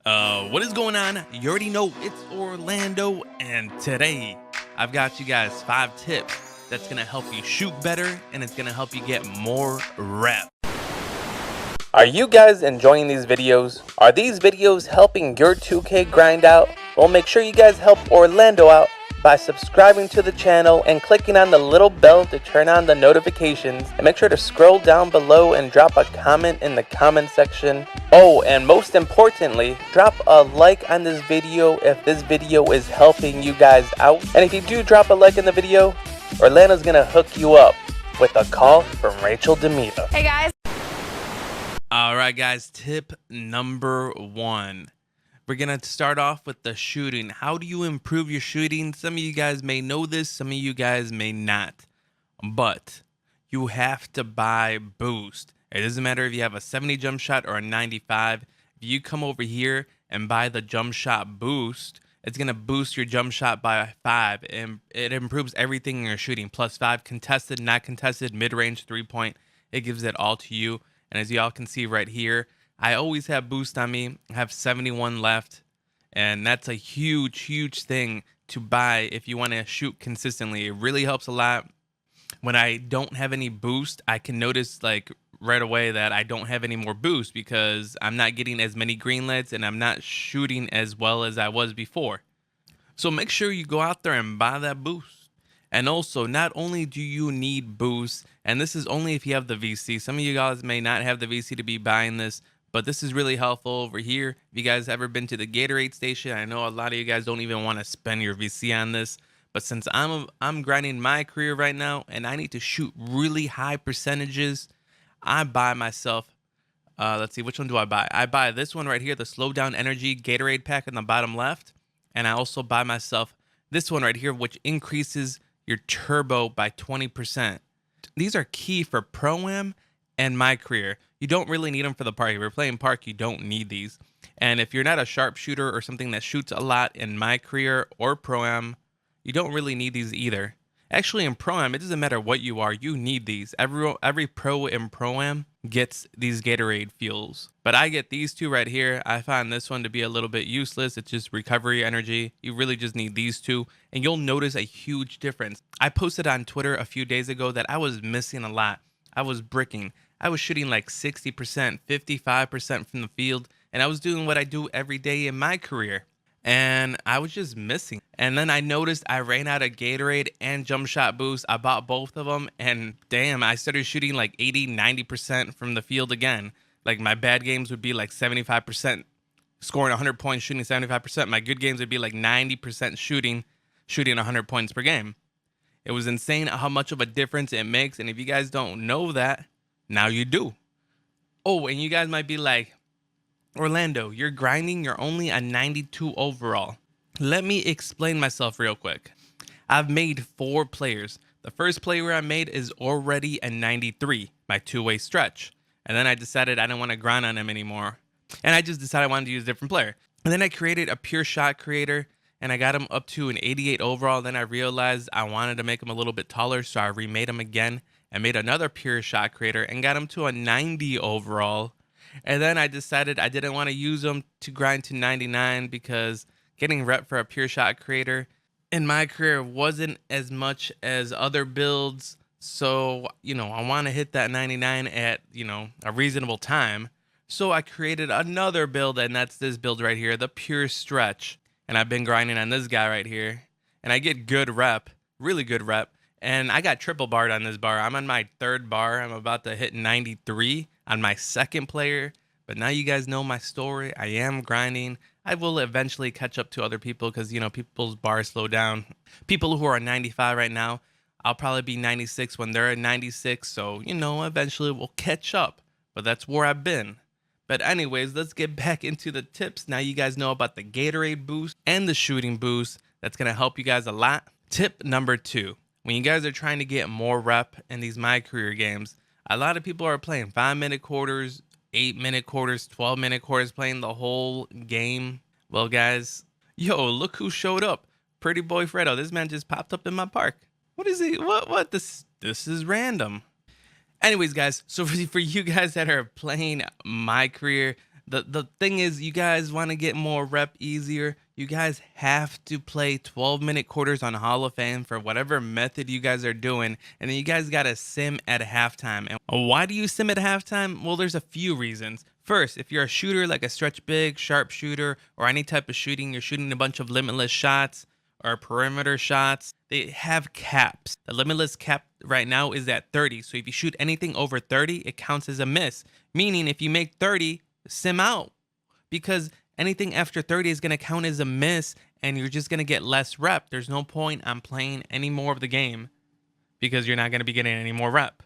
What is going on? You already know it's Orlando, and today I've got you guys 5 tips that's gonna help you shoot better and it's gonna help you get more reps. Are you guys enjoying these videos? Are these videos helping your 2K grind out? Well, make sure you guys help Orlando out by subscribing to the channel and clicking on the little bell to turn on the notifications, and make sure to scroll down below and drop a comment in the comment section. Oh, and most importantly, drop a like on this video if this video is helping you guys out. And if you do drop a like in the video, Orlando's gonna hook you up with a call from Rachel Demita. Hey guys. All right, guys, tip number 1. We're going to start off with the shooting. How do you improve your shooting? Some of you guys may know this, some of you guys may not. But you have to buy boost. It doesn't matter if you have a 70 jump shot or a 95. If you come over here and buy the jump shot boost, it's going to boost your jump shot by 5. And it improves everything in your shooting. +5, contested, not contested, mid-range, 3-point. It gives it all to you. And as y'all can see right here, I always have boost on me. I have 71 left. And that's a huge thing to buy if you want to shoot consistently. It really helps a lot. When I don't have any boost, I can notice like right away that I don't have any more boost because I'm not getting as many green lights and I'm not shooting as well as I was before. So make sure you go out there and buy that boost. And also, not only do you need boost, and this is only if you have the VC. Some of you guys may not have the VC to be buying this, but this is really helpful over here. If you guys ever been to the Gatorade station, I know a lot of you guys don't even want to spend your VC on this, but since I'm grinding my career right now and I need to shoot really high percentages, I buy myself, let's see, which one do I buy? I buy this one right here, the Slow Down Energy Gatorade pack in the bottom left, and I also buy myself this one right here, which increases your turbo by 20%. These are key for Pro-Am and my career. You don't really need them for the park. If you're playing park, you don't need these. And if you're not a sharpshooter or something that shoots a lot in my career or Pro-Am, you don't really need these either. Actually, in Pro-Am, it doesn't matter what you are, you need these. Every pro in Pro-Am gets these Gatorade fuels. But I get these two right here. I find this one to be a little bit useless. It's just recovery energy. You really just need these two, and you'll notice a huge difference. I posted on Twitter a few days ago that I was missing a lot. I was bricking. I was shooting like 60%, 55% from the field, and I was doing what I do every day in my career. And I was just missing. And then I noticed I ran out of Gatorade and jump shot boost. I bought both of them, and damn, I started shooting like 80-90% from the field again. Like my bad games would be like 75%, scoring 100 points, shooting 75%. My good games would be like 90% shooting 100 points per game. It was insane how much of a difference it makes. And if you guys don't know that, now you do. Oh, and you guys might be like, Orlando, you're grinding, you're only a 92 overall. Let me explain myself real quick. I've made 4 players. The first player I made is already a 93, my 2-way stretch. And then I decided I didn't want to grind on him anymore. And I just decided I wanted to use a different player. And then I created a pure shot creator and I got him up to an 88 overall. Then I realized I wanted to make him a little bit taller, so I remade him again and made another pure shot creator and got him to a 90 overall. And then I decided I didn't want to use them to grind to 99 because getting rep for a pure shot creator in my career wasn't as much as other builds. So, I want to hit that 99 at, a reasonable time. So I created another build, and that's this build right here, the pure stretch. And I've been grinding on this guy right here. And I get good rep, really good rep. And I got triple barred on this bar. I'm on my 3rd bar. I'm about to hit 93 on my 2nd player. But now you guys know my story. I am grinding. I will eventually catch up to other people because, people's bars slow down. People who are 95 right now, I'll probably be 96 when they're at 96. So, eventually we'll catch up. But that's where I've been. But anyways, let's get back into the tips. Now you guys know about the Gatorade boost and the shooting boost. That's going to help you guys a lot. Tip number 2. When you guys are trying to get more rep in these My Career games, a lot of people are playing 5-minute quarters, 8-minute quarters, 12-minute quarters, playing the whole game. Well, guys, look who showed up. Pretty boy Fredo. This man just popped up in my park. What is he? What? This is random. Anyways, guys, so for you guys that are playing My Career, The thing is, you guys want to get more rep easier. You guys have to play 12-minute quarters on Hall of Fame for whatever method you guys are doing, and then you guys got to sim at halftime. And why do you sim at halftime? Well, there's a few reasons. First, if you're a shooter like a stretch big, sharp shooter, or any type of shooting, you're shooting a bunch of limitless shots or perimeter shots, they have caps. The limitless cap right now is at 30. So if you shoot anything over 30, it counts as a miss. Meaning if you make 30, sim out, because anything after 30 is going to count as a miss and you're just going to get less rep. There's no point on playing any more of the game because you're not going to be getting any more rep.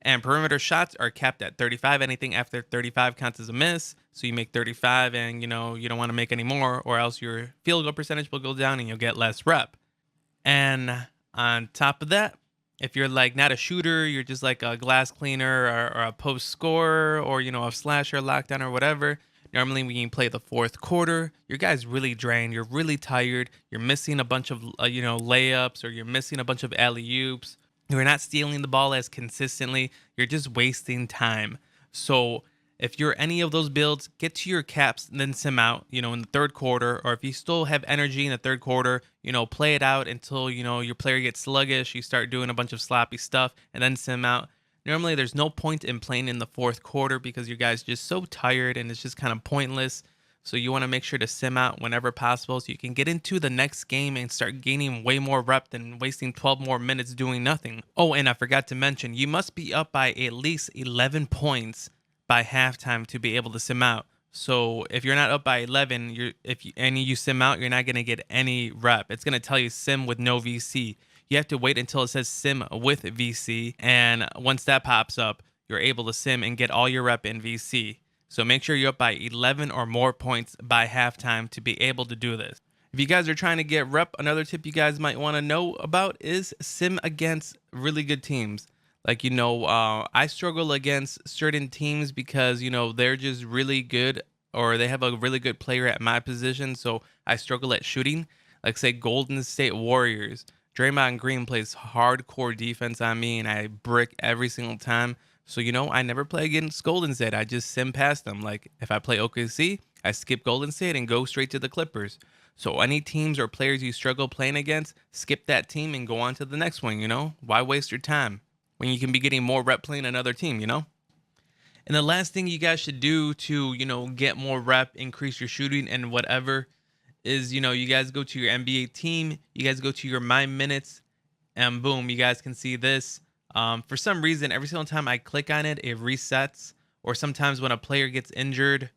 And perimeter shots are capped at 35. Anything after 35 counts as a miss. So you make 35 and, you don't want to make any more, or else your field goal percentage will go down and you'll get less rep. And on top of that, if you're like not a shooter, you're just like a glass cleaner or a post scorer or, a slasher, lockdown or whatever. Normally when you play the fourth quarter, your guy's really drained. You're really tired. You're missing a bunch of, layups, or you're missing a bunch of alley-oops. You're not stealing the ball as consistently. You're just wasting time. So if you're any of those builds, get to your caps and then sim out, in the third quarter. Or if you still have energy in the third quarter, play it out until, your player gets sluggish. You start doing a bunch of sloppy stuff and then sim out. Normally, there's no point in playing in the fourth quarter because your guy's just so tired and it's just kind of pointless. So you want to make sure to sim out whenever possible so you can get into the next game and start gaining way more rep than wasting 12 more minutes doing nothing. Oh, and I forgot to mention, you must be up by at least 11 points by halftime to be able to sim out. So if you're not up by 11, you sim out, you're not going to get any rep. It's going to tell you sim with no VC. You have to wait until it says sim with VC, and once that pops up, you're able to sim and get all your rep in VC. So make sure you're up by 11 or more points by halftime to be able to do this. If you guys are trying to get rep, another tip you guys might want to know about is sim against really good teams. Like, I struggle against certain teams because, they're just really good, or they have a really good player at my position. So I struggle at shooting. Like, say, Golden State Warriors. Draymond Green plays hardcore defense on me, and I brick every single time. So, I never play against Golden State. I just sim past them. Like, if I play OKC, I skip Golden State and go straight to the Clippers. So, any teams or players you struggle playing against, skip that team and go on to the next one, Why waste your time when you can be getting more rep playing another team, And the last thing you guys should do to, get more rep, increase your shooting and whatever is, you guys go to your NBA team, you guys go to your My Minutes, and boom, you guys can see this. For some reason, every single time I click on it, it resets. Or sometimes when a player gets injured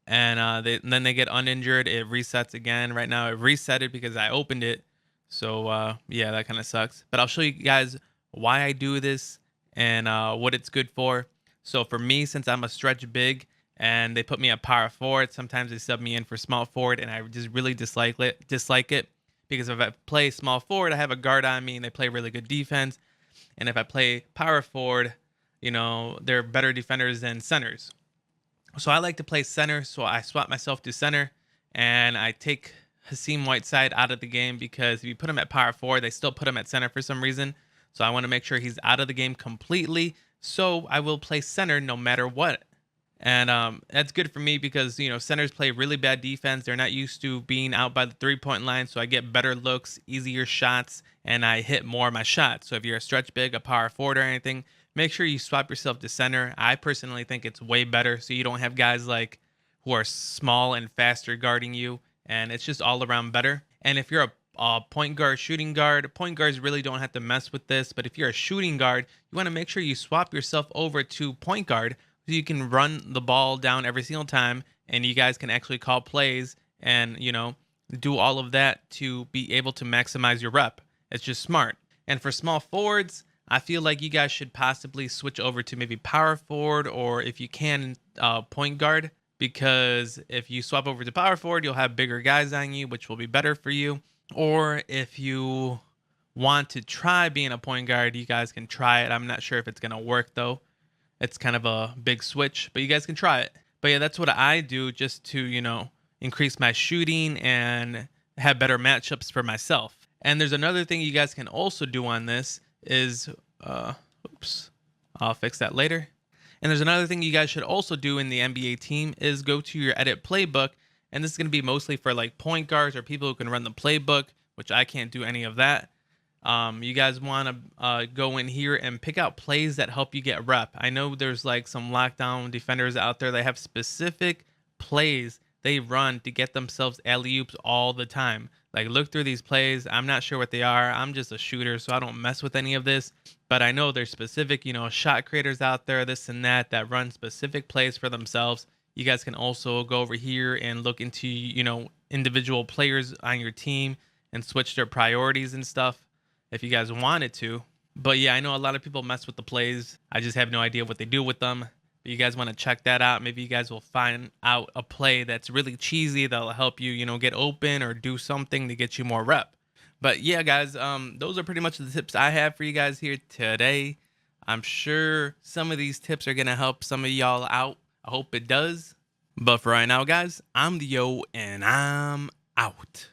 and then they get uninjured, it resets again. Right now, it reset it because I opened it. So, yeah, that kind of sucks. But I'll show you guys why I do this and what it's good for. So for me, since I'm a stretch big and they put me at power forward, sometimes they sub me in for small forward, and I just really dislike it because if I play small forward, I have a guard on me and they play really good defense. And if I play power forward, they're better defenders than centers. So I like to play center, so I swap myself to center, and I take Hakeem Whiteside out of the game because if you put him at power forward, they still put him at center for some reason. So I want to make sure he's out of the game completely. So I will play center no matter what. And that's good for me because, centers play really bad defense. They're not used to being out by the three-point line, so I get better looks, easier shots, and I hit more of my shots. So if you're a stretch big, a power forward or anything, make sure you swap yourself to center. I personally think it's way better so you don't have guys like who are small and faster guarding you, and it's just all around better. And if you're a point guard, shooting guard, point guards really don't have to mess with this, but if you're a shooting guard, you want to make sure you swap yourself over to point guard so you can run the ball down every single time, and you guys can actually call plays and, do all of that to be able to maximize your rep. It's just smart. And for small forwards, I feel like you guys should possibly switch over to maybe power forward, or if you can, point guard, because if you swap over to power forward, you'll have bigger guys on you, which will be better for you. Or if you want to try being a point guard, you guys can try it. I'm not sure if it's going to work, though. It's kind of a big switch, but you guys can try it. But yeah, that's what I do just to, increase my shooting and have better matchups for myself. And there's another thing you guys can also do on this is, oops, I'll fix that later. And there's another thing you guys should also do in the NBA team is go to your edit playbook. And this is going to be mostly for like point guards or people who can run the playbook, which I can't do any of that. You guys want to go in here and pick out plays that help you get rep. I know there's like some lockdown defenders out there that have specific plays they run to get themselves alley-oops all the time. Like, look through these plays. I'm not sure what they are. I'm just a shooter, so I don't mess with any of this. But I know there's specific, shot creators out there, this and that run specific plays for themselves. You guys can also go over here and look into, individual players on your team and switch their priorities and stuff if you guys wanted to. But yeah, I know a lot of people mess with the plays. I just have no idea what they do with them. But you guys want to check that out. Maybe you guys will find out a play that's really cheesy that'll help you, get open or do something to get you more rep. But yeah, guys, those are pretty much the tips I have for you guys here today. I'm sure some of these tips are going to help some of y'all out. I hope it does. But for right now, guys, I'm the Yo, and I'm out.